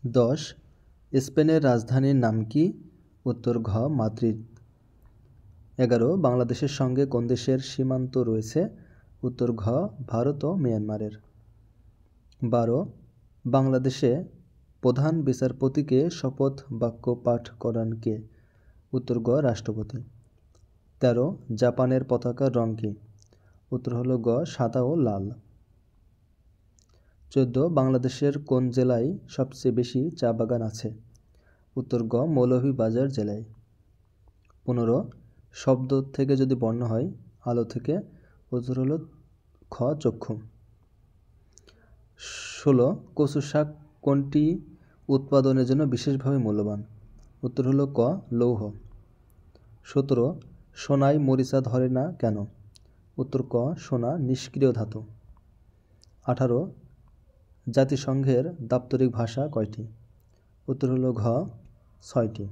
10 স্পেনের রাজধানীর নাম কি? উত্তর ঘ মাদ্রিদ। 11 বাংলাদেশের সঙ্গে কোন দেশের সীমান্ত রয়েছে? উত্তর ঘ ভারত ও মিয়ানমারের। 12 বাংলাদেশে প্রধান বিচারপতিকে শপথ বাক্য পাঠ করান কে? উত্তর গ রাষ্ট্রপতি। 13 জাপানের পতাকার রং কী? উত্তর হলো গ সাদা ও লাল। 14 বাংলাদেশের কোন জেলায় সবচেয়ে বেশি চা বাগান আছে? উত্তর গ মৌলভীবাজার জেলায়। 15 শব্দ থেকে যদি বর্ণ হয় আলো থেকে, উত্তর হলো খ চক্ষু। 16 কচু শাক কোনটি উৎপাদনের জন্য বিশেষভাবে মূল্যবান? উত্তর হলো ক লৌহ। 17 সোনায় মরিচা ধরে না কেন? উত্তর ক সোনা নিষ্ক্রিয় ধাতু। 18 জাতিসংঘের দাপ্তরিক ভাষা কয়টি? উত্তর হলো ঘ 6টি।